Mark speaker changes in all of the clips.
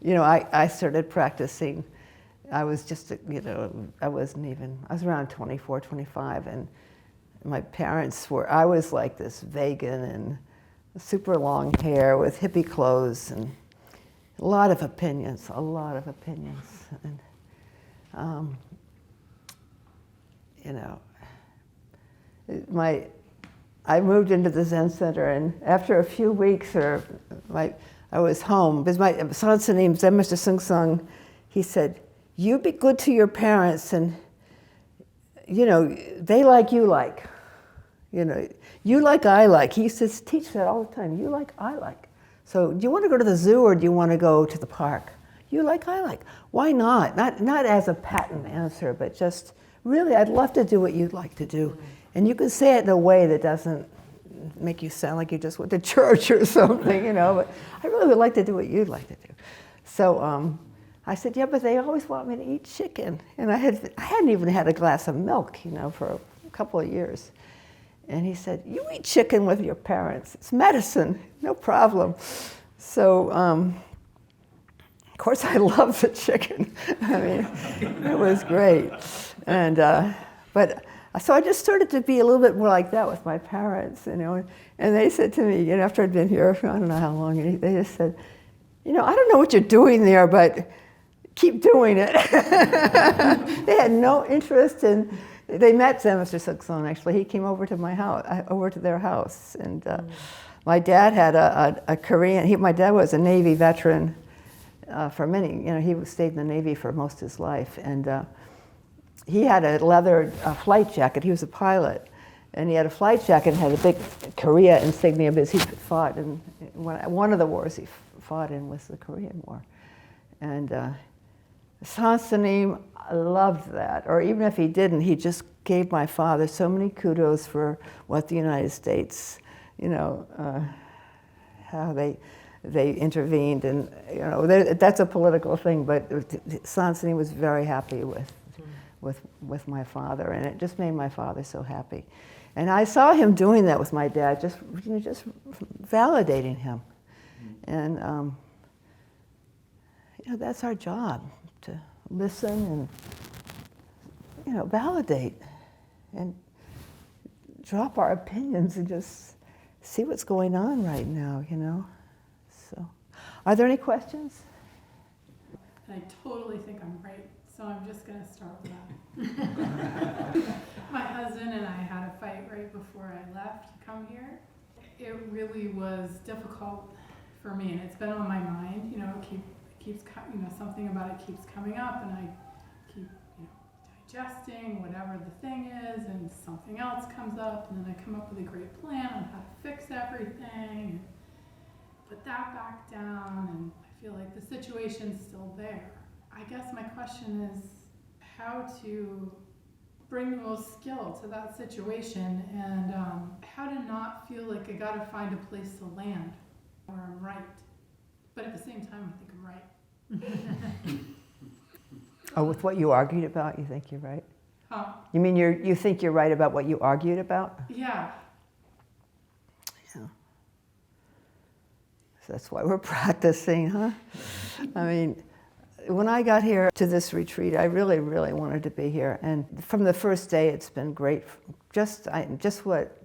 Speaker 1: I started practicing. I was just, I was around 24, 25, and my parents I was like this vegan and super long hair with hippie clothes and a lot of opinions. And, I moved into the Zen Center, and after a few weeks, I was home, because my Sansa named Zen Master Soeng Hyang, he said, you be good to your parents, and, they like you like. You like I like. He used to teach that all the time. You like I like. So do you want to go to the zoo or do you want to go to the park? You like I like. Why not? Not as a patent answer, but just really, I'd love to do what you'd like to do. And you can say it in a way that doesn't make you sound like you just went to church or something, but I really would like to do what you'd like to do. So I said, yeah, but they always want me to eat chicken. And I hadn't even had a glass of milk, for a couple of years. And he said, you eat chicken with your parents. It's medicine, no problem. So, of course, I love the chicken. I mean, it was great. And, so I just started to be a little bit more like that with my parents, And they said to me, after I'd been here for I don't know how long, they just said, I don't know what you're doing there, but keep doing it. They had no interest in. They met Zen Master Soeng Hyang, actually. He came over to my house, over to their house. And my dad had a Korean, my dad was a Navy veteran for many, he stayed in the Navy for most of his life. And he had a leather flight jacket. He was a pilot. And he had a flight jacket and had a big Korea insignia because he fought in one of the wars he fought in was the Korean War. And Sansanim loved that, or even if he didn't, he just gave my father so many kudos for what the United States, how they intervened, and that's a political thing. But Sansanim was very happy with my father, and it just made my father so happy. And I saw him doing that with my dad, just validating him, and that's our job. To listen and, validate and drop our opinions and just see what's going on right now, So, are there any questions?
Speaker 2: I totally think I'm right, so I'm just going to start with that. My husband and I had a fight right before I left to come here. It really was difficult for me, and it's been on my mind, keeps something about it keeps coming up, and I keep digesting whatever the thing is, and something else comes up, and then I come up with a great plan on how to fix everything and put that back down, and I feel like the situation's still there. I guess my question is how to bring the most skill to that situation, and how to not feel like I gotta find a place to land where I'm right. But at the same time, I think I'm right.
Speaker 1: Oh, with what you argued about, you think you're right?
Speaker 2: Huh?
Speaker 1: You mean you think you're right about what you argued about?
Speaker 2: Yeah.
Speaker 1: Yeah. So that's why we're practicing, huh? I mean, when I got here to this retreat, I really, really wanted to be here. And from the first day, it's been great. Just what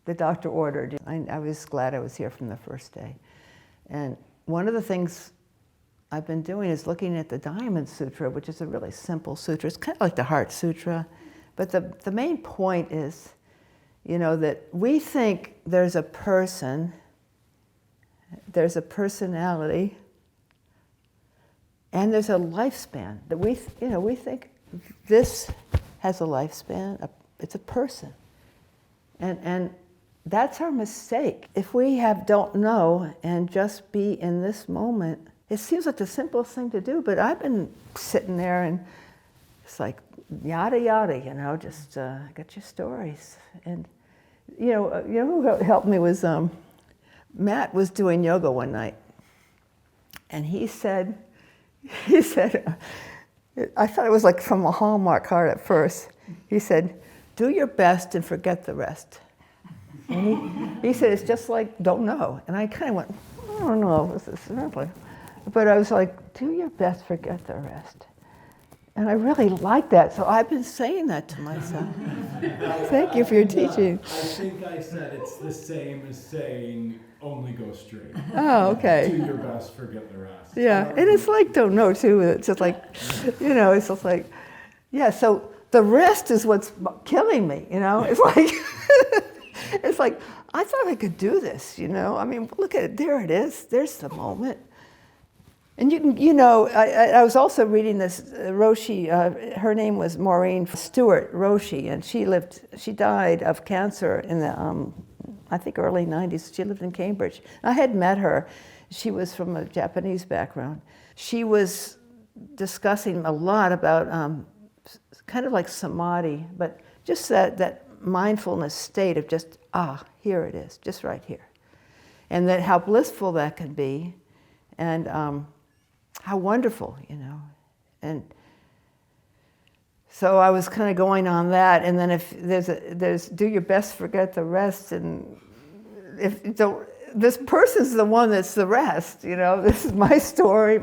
Speaker 1: the doctor ordered. I was glad I was here from the first day. And one of the things I've been doing is looking at the Diamond Sutra, which is a really simple sutra. It's kind of like the Heart Sutra. But the main point is, that we think there's a person, there's a personality, and there's a lifespan. That we think this has a lifespan. It's a person. And that's our mistake. If we don't know and just be in this moment, it seems like the simplest thing to do, but I've been sitting there and it's like yada yada, just get your stories. And who helped me was Matt was doing yoga one night, and he said, I thought it was like from a Hallmark card at first. He said, "Do your best and forget the rest." And he said, it's just like, don't know. And I kind of went, I don't know, this is simply. But I was like, do your best, forget the rest. And I really like that, so I've been saying that to myself. Thank you for your teaching.
Speaker 3: I think I said it's the same as saying only go straight.
Speaker 1: Oh, okay.
Speaker 3: Do your best, forget the rest.
Speaker 1: Yeah, and it's like don't know too. It's just like, it's just like, yeah. So the rest is what's killing me. It's like, it's like I thought I could do this. I mean, look at it. There it is. There's the moment. And I was also reading this Roshi. Her name was Maureen Stewart Roshi, and she died of cancer in the I think early 90s. She lived in Cambridge. I had met her. She was from a Japanese background. She was discussing a lot about kind of like samadhi, but just that mindfulness state of just, here it is, just right here. And that how blissful that can be, and how wonderful, And so I was kind of going on that, and then if there's do your best, forget the rest, and this person's the one that's the rest, This is my story,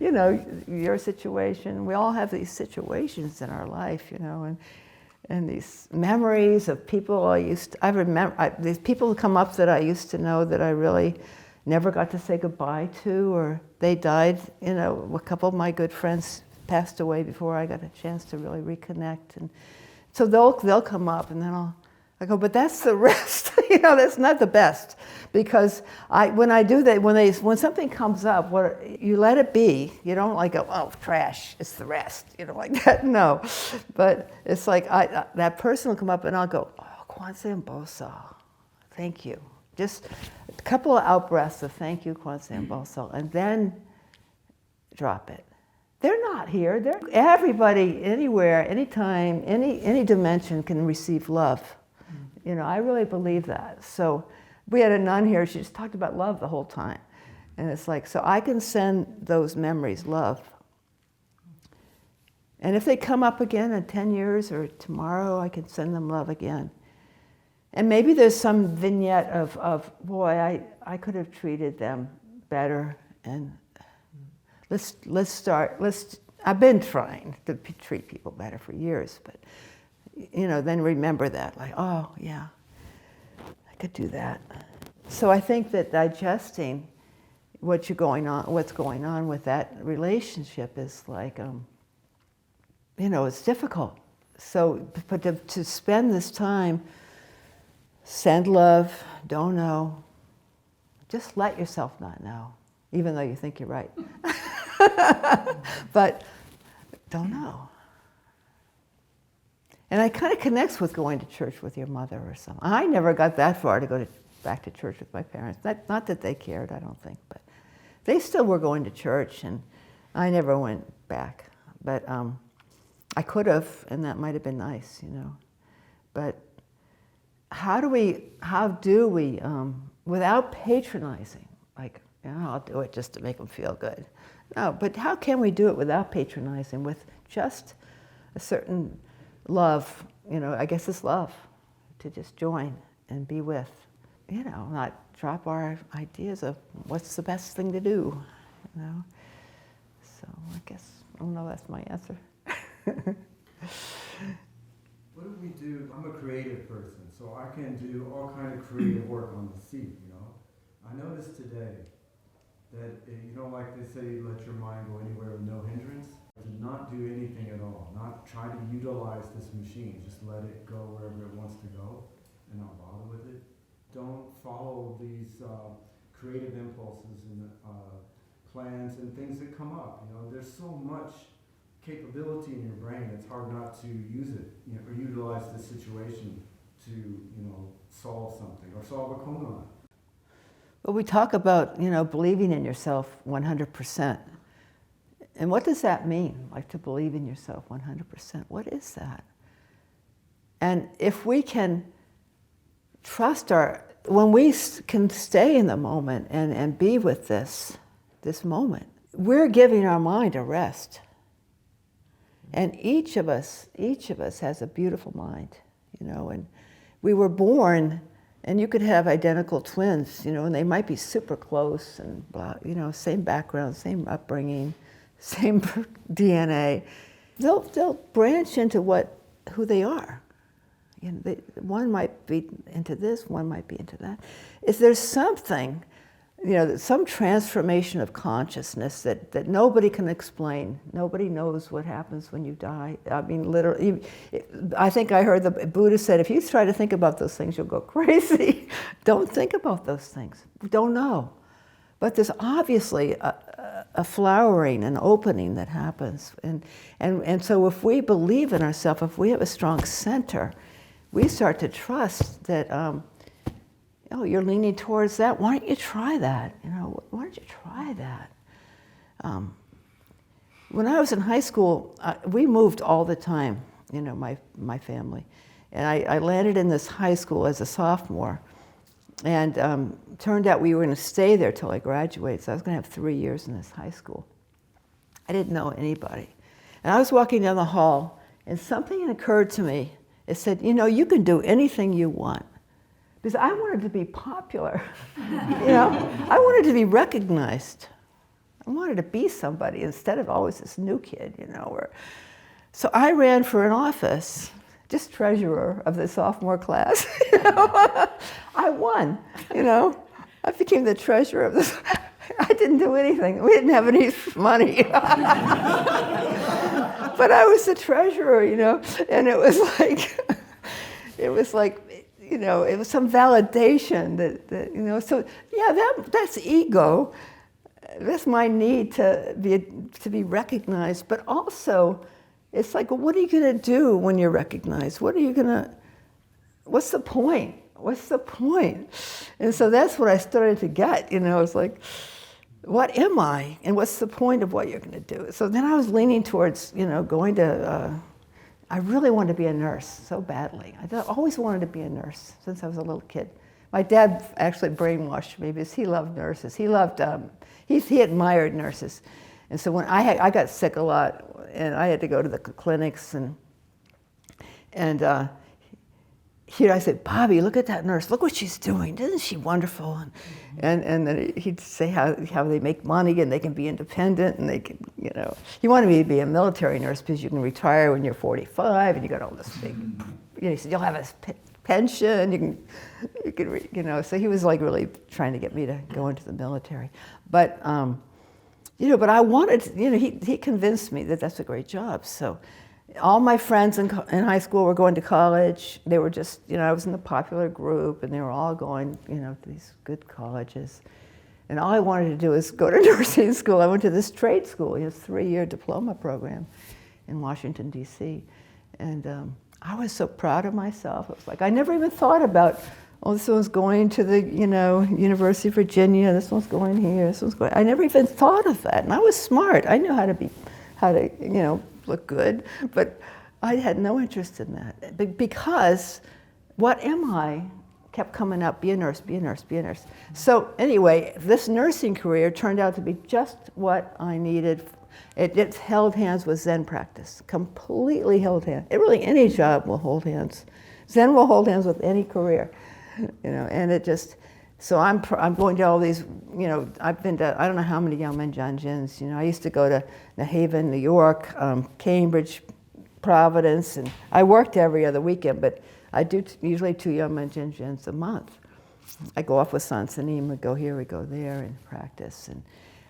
Speaker 1: your situation. We all have these situations in our life, and these memories of people I remember, these people who come up that I used to know that I really never got to say goodbye to, or they died, a couple of my good friends passed away before I got a chance to really reconnect. And so they'll come up, and then I go, but that's the rest. That's not the best, because when I do that, when something comes up, you let it be. You don't like go, oh, trash, it's the rest, like that. No, but it's like that person will come up, and I'll go, oh, Kwanzaa Boso, thank you. Just a couple of out-breaths of thank you, Kwanzaa Boso, and then drop it. They're not here. Everybody, anywhere, anytime, any dimension can receive love. I really believe that. So we had a nun here, she just talked about love the whole time. And it's like, so I can send those memories love. And if they come up again in 10 years or tomorrow, I can send them love again. And maybe there's some vignette of boy, I could have treated them better, and I've been trying to treat people better for years, but then remember that, like, oh yeah, I could do that. So I think that digesting what's going on with that relationship is like, it's difficult. So, but to spend this time, send love, don't know, just let yourself not know, even though you think you're right. But don't know. And it kind of connects with going to church with your mother or something. I never got that far to go back to church with my parents. Not that they cared, I don't think, but they still were going to church, and I never went back. But I could have, and that might have been nice, But how do we, without patronizing, like, I'll do it just to make them feel good. No, but how can we do it without patronizing, with just a certain love, I guess it's love, to just join and be with, not drop our ideas of what's the best thing to do, So I guess, I don't know, that's my answer.
Speaker 4: What do we do? I'm a creative person, so I can do all kind of creative work on the seat, I noticed today that, like they say, let your mind go anywhere with no hindrance. To not do anything at all, not try to utilize this machine, just let it go wherever it wants to go and not bother with it. Don't follow these creative impulses and plans and things that come up. There's so much capability in your brain, it's hard not to use it, or utilize the situation to, solve something or solve a koan.
Speaker 1: Well, we talk about, believing in yourself 100%. And what does that mean, like to believe in yourself 100%? What is that? And if we can trust when we can stay in the moment and be with this moment, we're giving our mind a rest. And each of us has a beautiful mind, and we were born And you could have identical twins, and they might be super close and blah, same background, same upbringing, same DNA. They'll branch into who they are. One might be into this, one might be into that. If there's something, some transformation of consciousness that nobody can explain. Nobody knows what happens when you die. I mean, literally, I think I heard the Buddha said, if you try to think about those things, you'll go crazy. Don't think about those things. We don't know. But there's obviously a flowering, an opening that happens. And so if we believe in ourselves, if we have a strong center, we start to trust that, you're leaning towards that. Why don't you try that? Why don't you try that? When I was in high school, we moved all the time, my family. And I landed in this high school as a sophomore. And turned out we were going to stay there till I graduated. So I was going to have 3 years in this high school. I didn't know anybody. And I was walking down the hall, and something occurred to me. It said, you can do anything you want. Because I wanted to be popular. I wanted to be recognized. I wanted to be somebody instead of always this new kid, So I ran for an office, just treasurer of the sophomore class. I won, I became the treasurer of this. I didn't do anything. We didn't have any money. But I was the treasurer, and it was like, it was some validation that so yeah, that's ego. That's my need to be recognized, but also it's like, well, what are you going to do when you're recognized? What's the point? What's the point? And so that's what I started to get, it's like, what am I? And what's the point of what you're going to do? So then I was leaning towards, going to, I really wanted to be a nurse so badly. I always wanted to be a nurse since I was a little kid. My dad actually brainwashed me because he loved nurses. He loved, he admired nurses. And so when I got sick a lot, and I had to go to the clinics, and here I said, Bobby, look at that nurse. Look what she's doing. Isn't she wonderful? And then he'd say how they make money and they can be independent and they can, He wanted me to be a military nurse because you can retire when you're 45 and you got all this big, he said, you'll have a pension, you can, so he was like really trying to get me to go into the military. But, but I wanted, he convinced me that that's a great job. So all my friends in high school were going to college. They were just, I was in the popular group, and they were all going, to these good colleges. And all I wanted to do was go to nursing school. I went to this trade school, 3-year diploma program in Washington, D.C. And I was so proud of myself. It was like, I never even thought about, this one's going to the, University of Virginia, this one's going here, this one's going, I never even thought of that. And I was smart. I knew how to, look good, but I had no interest in that because what am I kept coming up, be a nurse, be a nurse, be a nurse. So anyway, this nursing career turned out to be just what I needed. It held hands with Zen practice, completely held hands. Really, any job will hold hands. Zen will hold hands with any career, and it just, so I'm going to all these, I've been to, I don't know how many Yamen Janjins, I used to go to New Haven, New York, Cambridge, Providence, and I worked every other weekend, but I do usually 2 Yamen Janjins a month. I go off with Sansanim, we go here, we go there, and practice. And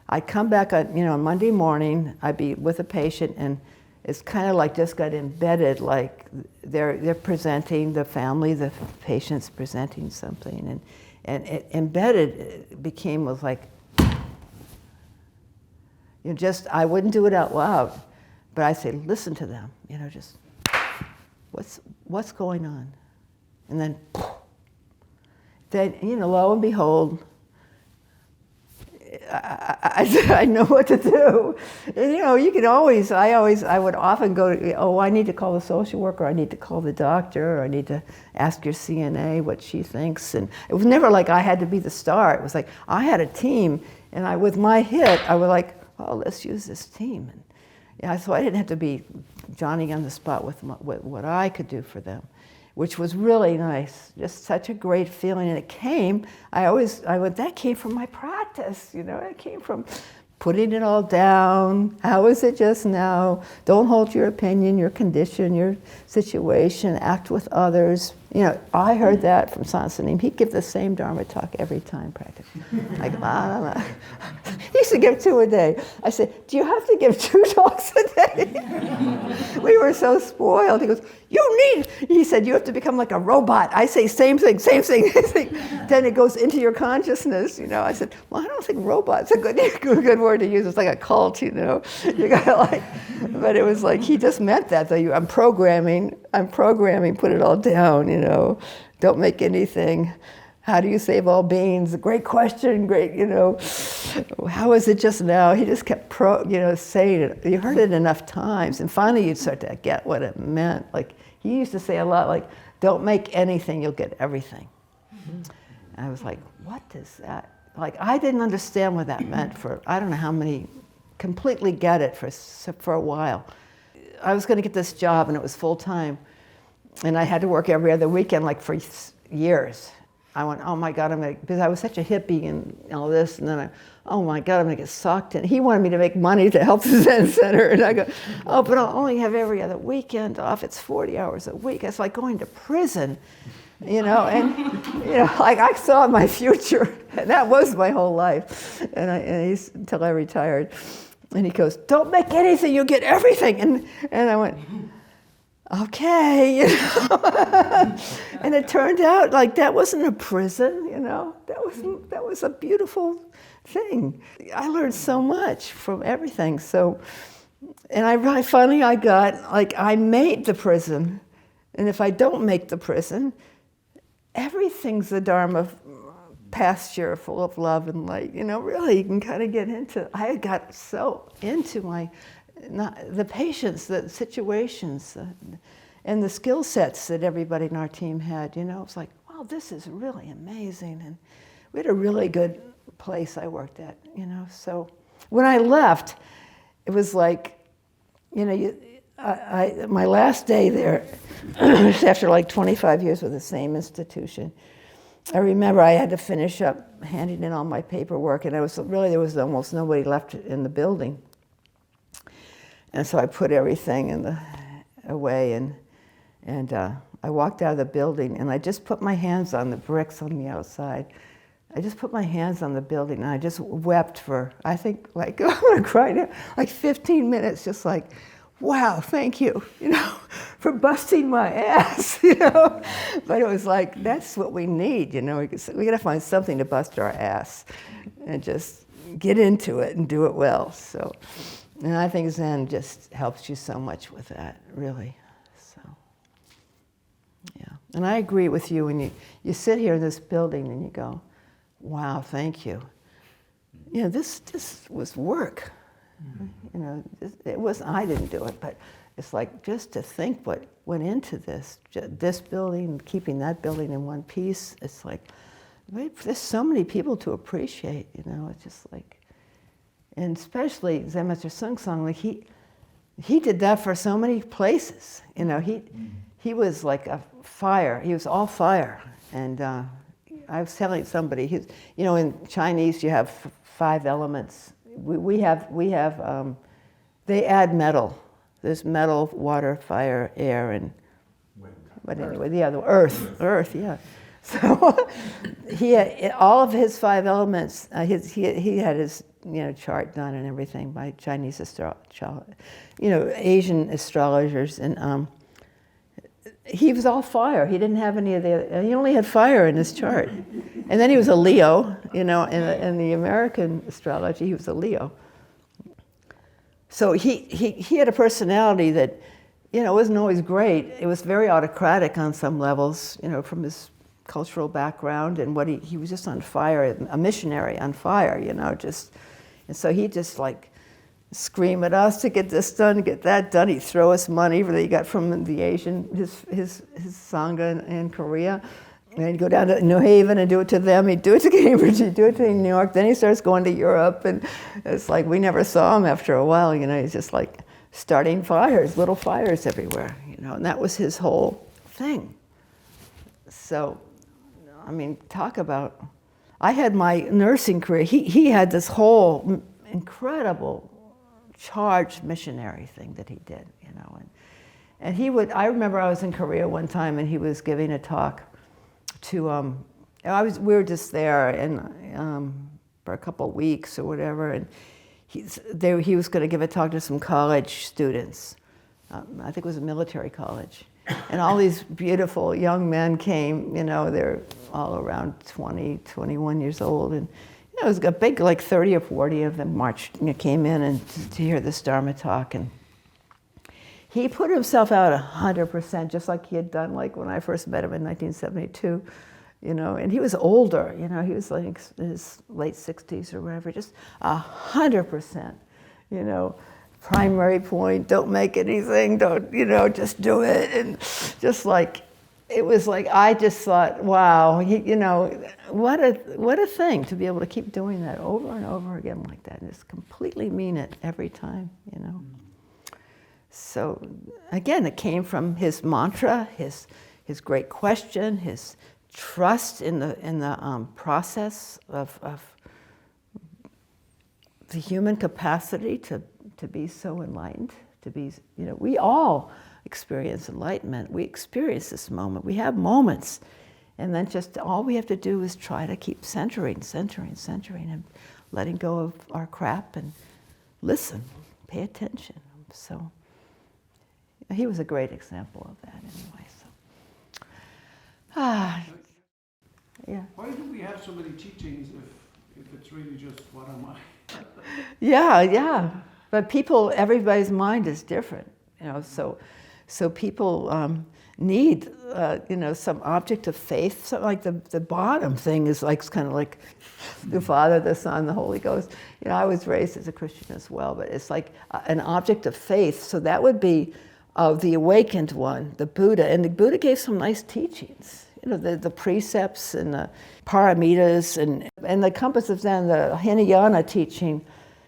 Speaker 1: I'd come back on, Monday morning, I'd be with a patient, and it's kind of like just got embedded, like they're presenting, the family, the patient's presenting something, and it embedded was like, I wouldn't do it out loud, but I'd say, listen to them, just, what's going on? And then, lo and behold, I know what to do. And, you can always, I would often go, I need to call the social worker, I need to call the doctor, or I need to ask your CNA what she thinks. And it was never like I had to be the star. It was like I had a team, and with my hit, I was like, let's use this team. And so I didn't have to be Johnny on the spot with what I could do for them. which was really nice. Just such a great feeling. And it came, that came from my practice, it came from putting it all down. How is it just now? Don't hold your opinion, your condition, your situation, act with others. I heard that from Sansanim. He'd give the same Dharma talk every time, practically. Like, he used to give 2 a day. I said, do you have to give 2 talks a day? We were so spoiled. He goes, he said, you have to become like a robot. I say, same thing. Then it goes into your consciousness, I said, well, I don't think robot's a good word to use. It's like a cult, You gotta but it was like, he just meant that, though. I'm programming, put it all down, don't make anything. How do you save all beings? Great question, great, how is it just now? He just kept saying it. You heard it enough times, and finally you'd start to get what it meant. Like, he used to say a lot, like, don't make anything, you'll get everything. Mm-hmm. I was like, what is that? Like, I didn't understand what that meant for, I don't know how many, completely get it for a while. I was going to get this job, and it was full time, and I had to work every other weekend, like for years. I went, oh my God, because I was such a hippie and all this, and then oh my God, I'm gonna get sucked in. He wanted me to make money to help the Zen Center, and I go, oh, but I'll only have every other weekend off. It's 40 hours a week. It's like going to prison, and like I saw my future, and that was my whole life, until I retired. And he goes, don't make anything, you'll get everything, and I went, okay, and it turned out like that wasn't a prison, that was a beautiful thing. I learned so much from everything. So, and I finally got, like, I made the prison, and if I don't make the prison, everything's the Dharma pasture full of love and light. Really, you can kind of get into. I got so into the patience, the situations, and the skill sets that everybody in our team had. It was like, wow, this is really amazing. And we had a really good place I worked at, So when I left, it was like, my last day there, after like 25 years with the same institution, I remember I had to finish up handing in all my paperwork, and there was almost nobody left in the building. And so I put everything away, and I walked out of the building, and I just put my hands on the bricks on the outside. I just put my hands on the building, and I just wept for, I think, like, I'm gonna cry now, like 15 minutes, just like, wow, thank you, for busting my ass, But it was like, that's what we need, we gotta find something to bust our ass and just get into it and do it well. So, and I think Zen just helps you so much with that, really. So, yeah. And I agree with you when you sit here in this building and you go, wow, thank you. This was work. It was, I didn't do it, but it's like just to think what went into this building, keeping that building in one piece. It's like, there's so many people to appreciate, it's just like, and especially Zen Master Soeng Hyang, like he did that for so many places, he was like a fire, he was all fire. And I was telling somebody, in Chinese you have 5 elements. We have they add metal. There's metal, water, fire, air, and wind. But anyway, the other earth, yeah. So he had all of his 5 elements. He had his chart done and everything by Chinese Asian astrologers, and he was all fire. He didn't have any of the. He only had fire in his chart. And then he was a Leo, in the American astrology, he was a Leo. So he had a personality that, wasn't always great. It was very autocratic on some levels, from his cultural background, and what he was just on fire, a missionary on fire, and so he just like scream at us to get this done, get that done. He'd throw us money that he got from the Asian, his Sangha in Korea. And he'd go down to New Haven and do it to them. He'd do it to Cambridge, he'd do it to New York. Then he starts going to Europe, and it's like we never saw him after a while. He's just like starting fires, little fires everywhere. And that was his whole thing. So, I mean, talk about, I had my nursing career. He had this whole incredible charged missionary thing that he did, you know. And he would, I remember I was in Korea one time and he was giving a talk to, we were just there and for a couple of weeks or whatever, and he was going to give a talk to some college students. I think it was a military college. And all these beautiful young men came, you know, they're all around 20, 21 years old. And you know, it was a big, like 30 or 40 of them marched, you know, came in and to hear this Dharma talk. And he put himself out 100%, just like he had done like when I first met him in 1972. You know, and he was older, you know, he was like in his late 60s or whatever, just 100%, you know, primary point, don't make anything, don't, you know, just do it. And just like, it was like, I just thought, wow, you know, what a thing to be able to keep doing that over and over again like that, and just completely mean it every time, you know. So again, it came from his mantra, his great question, his trust in the process of the human capacity to be so enlightened, to be, you know, we all experience enlightenment. We experience this moment. We have moments. And then just all we have to do is try to keep centering and letting go of our crap and listen, pay attention. So he was a great example of that anyway. So. Yeah.
Speaker 5: Why do we have so many teachings if it's really just what am I?
Speaker 1: Yeah. But everybody's mind is different, you know. So people need, you know, some object of faith. Something like the bottom thing is like kind of like the Father, the Son, the Holy Ghost. You know, I was raised as a Christian as well, but it's like an object of faith. So that would be the awakened one, the Buddha, and the Buddha gave some nice teachings. You know, the precepts and the paramitas and the compass of Zen, the Hinayana teaching,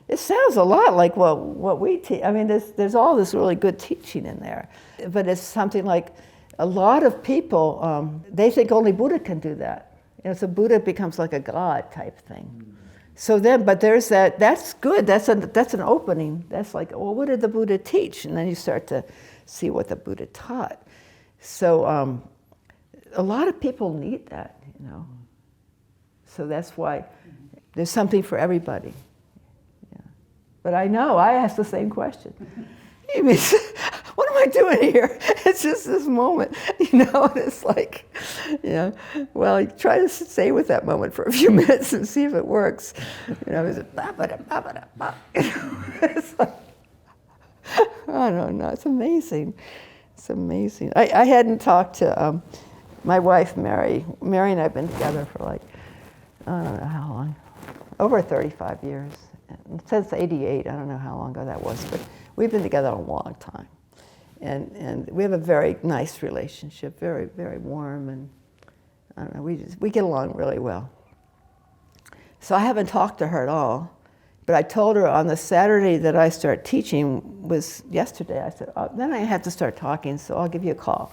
Speaker 1: it sounds a lot like what we teach. I mean, there's all this really good teaching in there. But it's something like a lot of people, they think only Buddha can do that. You know, so Buddha becomes like a god type thing. So then, but there's that's good, that's an opening. That's like, well, what did the Buddha teach? And then you start to see what the Buddha taught. So, a lot of people need that, you know. So that's why there's something for everybody. Yeah. But I know, I ask the same question. You mean, what am I doing here? It's just this moment, you know, and it's like, you know, well, try to stay with that moment for a few minutes and see if it works. You know, it's like, I don't know, it's amazing. It's amazing. I hadn't talked to my wife, Mary. Mary and I have been together for like, I don't know how long, over 35 years. Since '88, I don't know how long ago that was, but we've been together a long time. And we have a very nice relationship, very, very warm, and I don't know, we get along really well. So I haven't talked to her at all, but I told her on the Saturday that I start teaching was yesterday. I said, oh, then I have to start talking, so I'll give you a call.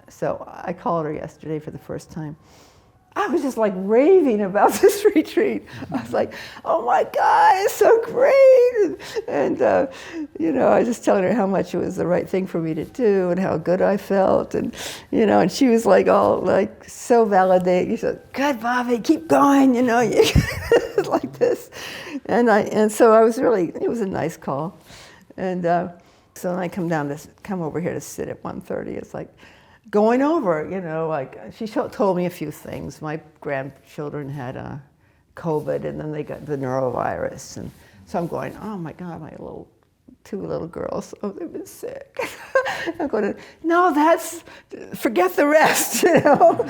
Speaker 1: So I called her yesterday for the first time. I was just like raving about this retreat. I was like, oh my God, it's so great. And you know, I was just telling her how much it was the right thing for me to do and how good I felt. And, you know, and she was like all like so validating. She said, good, Bobby, keep going, you know, like this. And so I was really, it was a nice call. And so then I come over here to sit at 1:30. It's like, going over, you know, like she told me a few things. My grandchildren had COVID, and then they got the neurovirus, and so I'm going, oh my God, my two little girls, oh, they've been sick. I'm going, no, forget the rest, you know.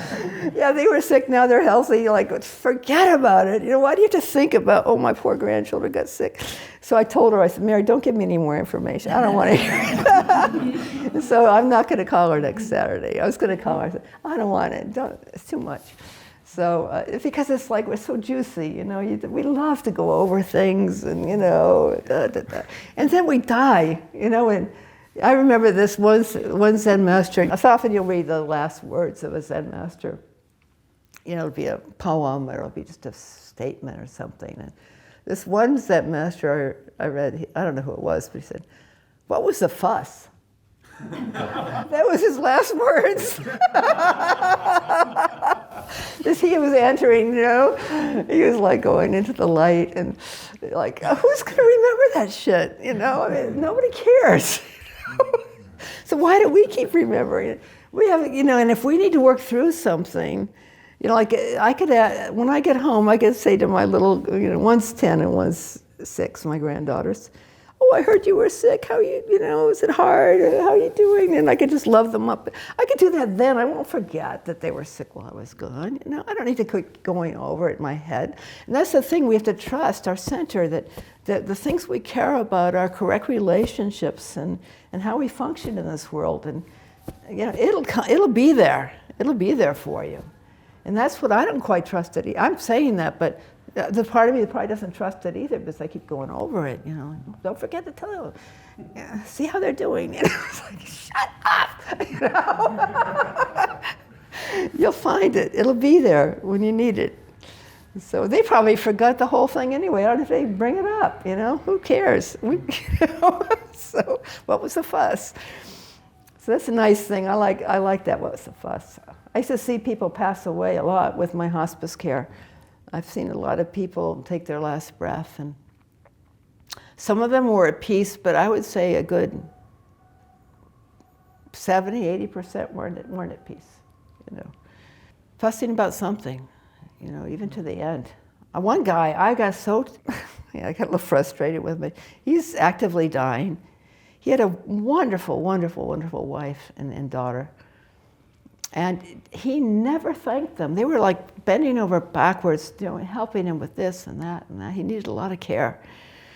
Speaker 1: Yeah, they were sick, now they're healthy, like, forget about it. You know, why do you have to think about, oh, my poor grandchildren got sick? So I told her, I said, Mary, don't give me any more information. I don't want to hear it. So I'm not going to call her next Saturday. I was going to call her, I said, I don't want it, it's too much. So, because it's like, we're so juicy, you know, we love to go over things and, you know, and then we die, you know, and I remember this one Zen master. So often you'll read the last words of a Zen master. You know, it'll be a poem or it'll be just a statement or something. And this one Zen master I read, I don't know who it was, but he said, "What was the fuss?" That was his last words. As he was entering, you know, he was like going into the light and like, who's going to remember that shit? You know, I mean, nobody cares. So why do we keep remembering it? We have, you know, and if we need to work through something, you know, like I could, when I get home, I could say to my little, you know, one's 10 and one's 6, my granddaughters, "Oh, I heard you were sick. How you know, is it hard? How are you doing?" And I could just love them up. I could do that then. I won't forget that they were sick while I was gone. You know, I don't need to keep going over it in my head. And that's the thing, we have to trust our center, that the things we care about are correct relationships and how we function in this world. And you know, it'll be there. It'll be there for you. And that's what I don't quite trust it. I'm saying that, but the part of me that probably doesn't trust it either because I keep going over it, you know. Don't forget to tell them. Yeah, see how they're doing. You know, it's like, shut up. You know? You'll find it. It'll be there when you need it. So they probably forgot the whole thing anyway. I don't know if they bring it up, you know. Who cares? You know? So what was the fuss? So that's a nice thing. I like that. What was the fuss? I used to see people pass away a lot with my hospice care. I've seen a lot of people take their last breath, and some of them were at peace, but I would say a good 70–80% weren't at peace, you know. Fussing about something, you know, even to the end. One guy, I got I got a little frustrated with him. He's actively dying. He had a wonderful, wonderful, wonderful wife and daughter. And he never thanked them. They were like bending over backwards, you know, helping him with this and that and that. He needed a lot of care.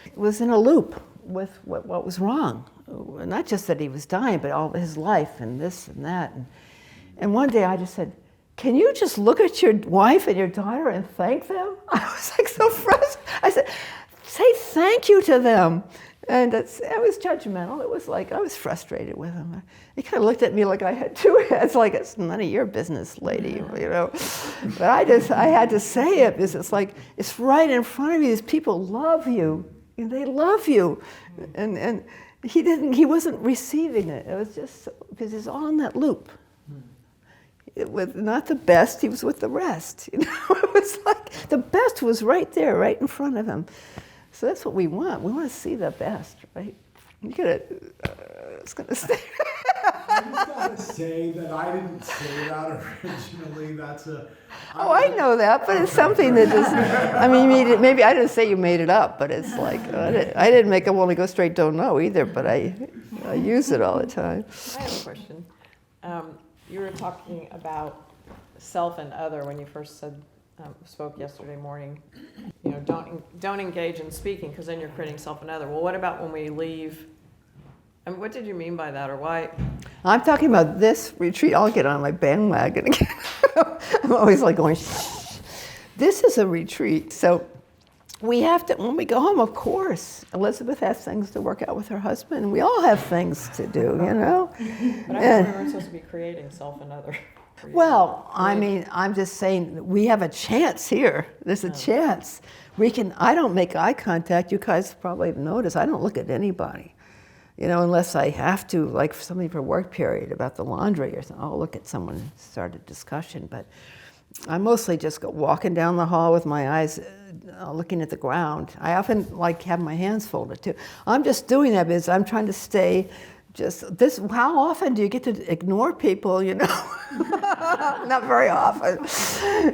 Speaker 1: He was in a loop with what was wrong. Not just that he was dying, but all his life and this and that. And one day I just said, "Can you just look at your wife and your daughter and thank them?" I was like so frustrated. I said, "Say thank you to them." And it was judgmental. It was like, I was frustrated with him. He kind of looked at me like I had two heads, like, "It's none of your business, lady," you know. But I had to say it because it's like, it's right in front of you. These people love you. And they love you. And he wasn't receiving it. It was just, because he's all in that loop. With not the best, he was with the rest. You know, it was like, the best was right there, right in front of him. So that's what we want. We want to see the best, right? You gotta, I was gonna say.
Speaker 3: I just gotta say that I didn't say that originally. That's
Speaker 1: I know that, but it's something that just, I mean, maybe I didn't say you made it up, but it's like, I didn't make it only go straight don't know either, but I use it all the time.
Speaker 6: I have a question. You were talking about self and other when you first spoke yesterday morning. You know, don't engage in speaking because then you're creating self and other. Well, what about when we leave? I mean, what did you mean by that, or why?
Speaker 1: I'm talking about this retreat. I'll get on my bandwagon again. I'm always like going, shh. This is a retreat. So we have to, when we go home, of course, Elizabeth has things to work out with her husband, and we all have things to do, you know?
Speaker 6: But I thought we weren't supposed to be creating self and other.
Speaker 1: Well, I mean, I'm just saying we have a chance here. There's a chance. I don't make eye contact. You guys probably have noticed. I don't look at anybody, you know, unless I have to, like something for work period about the laundry or something. I'll look at someone and start a discussion. But I mostly just go walking down the hall with my eyes looking at the ground. I often like have my hands folded too. I'm just doing that because I'm trying to stay just this. How often do you get to ignore people, you know? Not very often.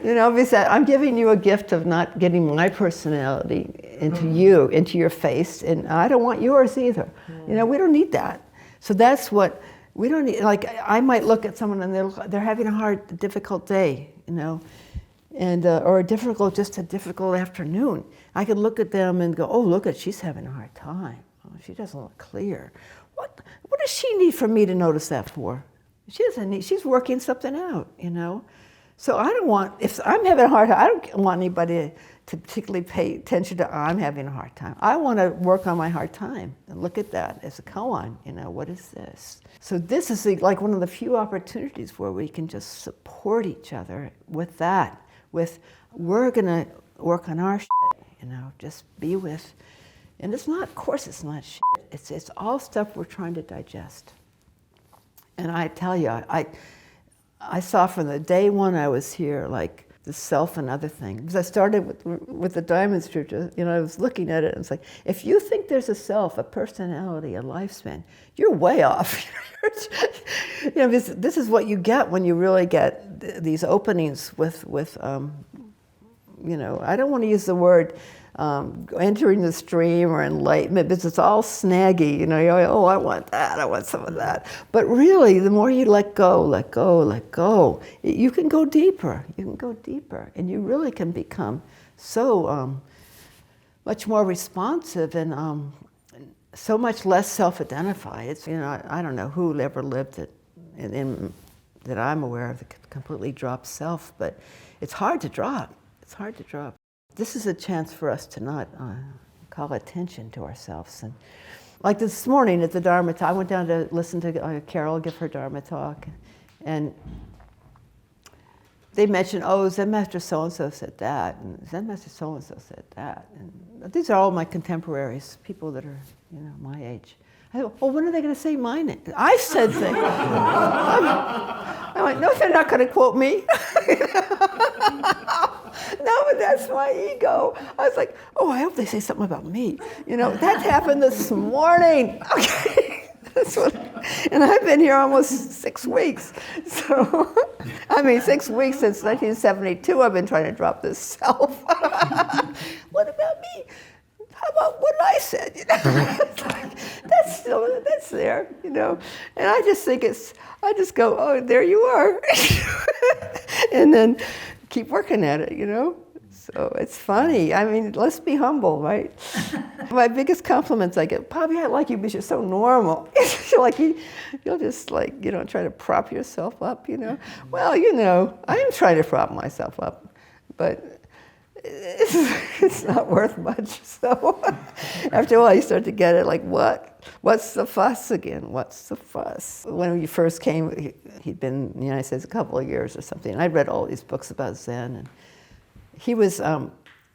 Speaker 1: You know, because I'm giving you a gift of not getting my personality into you, into your face, and I don't want yours either. You know, we don't need that. So that's what, we don't need, like I might look at someone and they're having a difficult day, you know, and or just a difficult afternoon. I could look at them and go, "Oh, look at, she's having a hard time. Oh, she doesn't look clear. What does she need for me to notice that for? She doesn't need, she's working something out, you know? So I don't want, if I'm having a hard time, I don't want anybody to particularly pay attention to I'm having a hard time. I want to work on my hard time and look at that as a koan, what is this? So this is like one of the few opportunities where we can just support each other with that, with we're going to work on our shit, just be with. And it's not, of course it's not shit. It's all stuff we're trying to digest. And I tell you, I saw from the day one I was here, like, the self and other thing. Because I started with the Diamond Sutra, I was looking at it and it's like, if you think there's a self, a personality, a lifespan, you're way off. This is what you get when you really get these openings with I don't want to use the word entering the stream or enlightenment, because it's all snaggy, you're like, oh, I want that, I want some of that. But really, the more you let go, you can go deeper, and you really can become so much more responsive and so much less self-identified. It's, I don't know who ever lived it that I'm aware of, the completely dropped self, but it's hard to drop. This is a chance for us to not call attention to ourselves. And like this morning at the Dharma talk, I went down to listen to Carol give her Dharma talk, and they mentioned, Zen Master So-and-so said that, and Zen Master So-and-so said that. And these are all my contemporaries, people that are, my age. I thought, well, when are they going to say my name? I said things. I went, no, they're not going to quote me. No, but that's my ego. I was like, oh, I hope they say something about me. That happened this morning. Okay. And I've been here almost 6 weeks. So, 6 weeks since 1972, I've been trying to drop this self. What about me? How about what I said? That's there, And I just think I just go, oh, there you are. And then keep working at it, So it's funny. Let's be humble, right? My biggest compliments I get, Bobby, I like you because you're so normal. You'll just try to prop yourself up, Well, I am trying to prop myself up, but it's not worth much. So after a while you start to get it, like, what's the fuss again? What's the fuss? When we first came, he'd been in the United States a couple of years or something, and I'd read all these books about Zen, and he was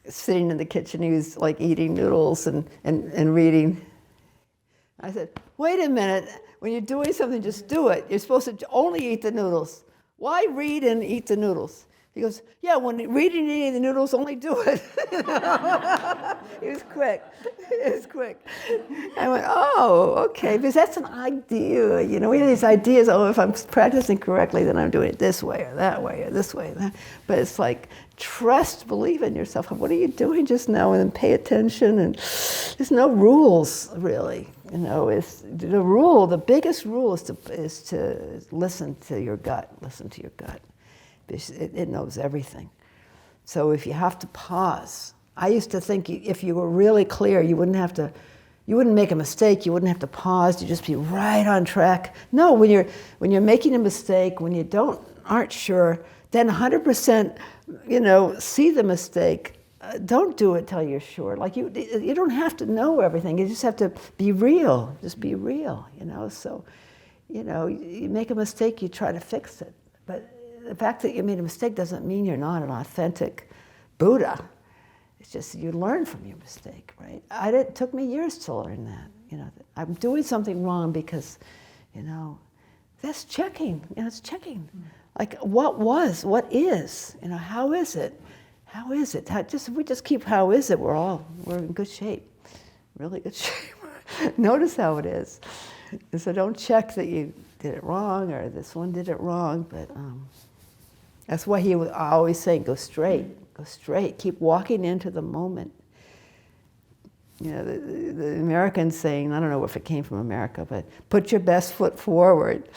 Speaker 1: sitting in the kitchen, he was like eating noodles and reading. I said, wait a minute, when you're doing something, just do it. You're supposed to only eat the noodles. Why read and eat the noodles? He goes, yeah, when reading and eating the noodles, only do it. He was quick. I went, oh, okay, because that's an idea. We have these ideas, if I'm practicing correctly, then I'm doing it this way or that way or this way. But it's like, believe in yourself. What are you doing just now? And then pay attention. And there's no rules, really. It's the biggest rule is to listen to your gut. It knows everything. So if you have to pause, I used to think if you were really clear, you wouldn't make a mistake, you wouldn't have to pause, you'd just be right on track. No, when you're making a mistake, when you aren't sure, then 100%, see the mistake. Don't do it till you're sure. Like you don't have to know everything. You just have to be real. Just be real, So, you make a mistake, you try to fix it. But the fact that you made a mistake doesn't mean you're not an authentic Buddha. It's just you learn from your mistake, right? It took me years to learn that. I'm doing something wrong because, that's checking. It's checking. Like what is? How is it? How is it? If we just keep how is it, we're in good shape, really good shape. Notice how it is. And so don't check that you did it wrong or this one did it wrong, but that's why he was always saying, go straight, keep walking into the moment. The American saying, I don't know if it came from America, but put your best foot forward.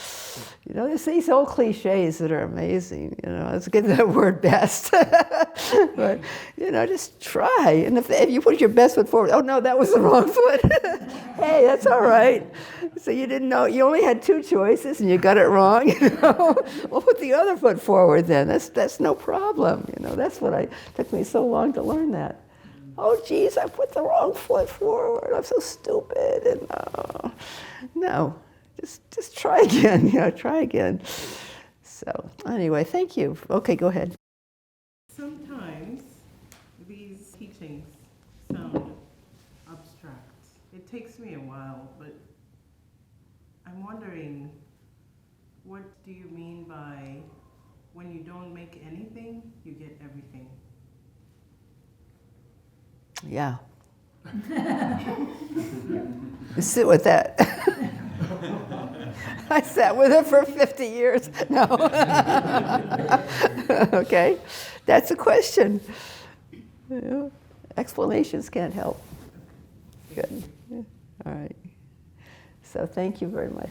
Speaker 1: There's these old cliches that are amazing. Let's get that word best. But, just try. And if you put your best foot forward, oh no, that was the wrong foot. Hey, okay, that's all right. So you didn't know, you only had 2 choices and you got it wrong, you know. Well, put the other foot forward then. That's no problem, you know. That's what took me so long to learn that. Oh, geez, I put the wrong foot forward. I'm so stupid. And no, just try again, you know, try again. So anyway, thank you. Okay, go ahead.
Speaker 7: Sometimes these teachings sound abstract. It takes me a while, but I'm wondering, what do you mean by when you don't make anything, you get everything?
Speaker 1: Yeah. Sit with that. I sat with it for 50 years. No. Okay. That's a question. You know, explanations can't help. Good. Yeah. All right. So thank you very much.